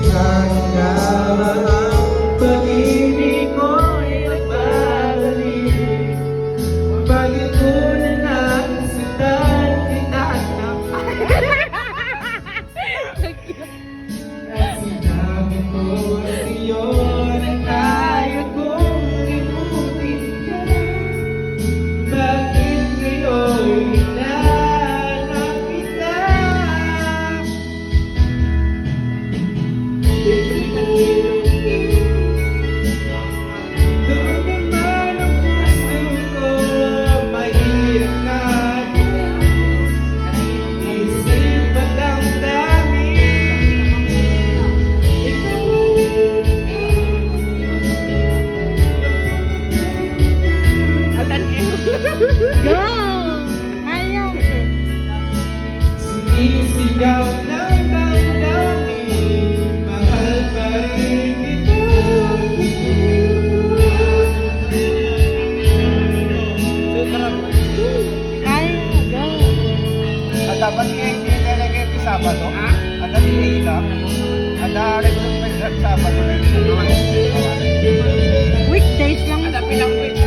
Hanggang ang pag-ibig ko'y nagbabalik. Bakit ko na nagsundan kita na sinabi ko sa'yo na kaya kong limutin ka. Bakit ngayon hinahanap kita? Doon naman ang puso ko, mahirap na isip at ang dami. Go! Ayaw! Sinisigaw ng damdamin, mahal pa rin kita. Ayaw! Go! Dapat hindi talaga yung Sabado. Ada hindi ka. Ada regular pa yung Sabado. Weekdays lang. Ada pinang week.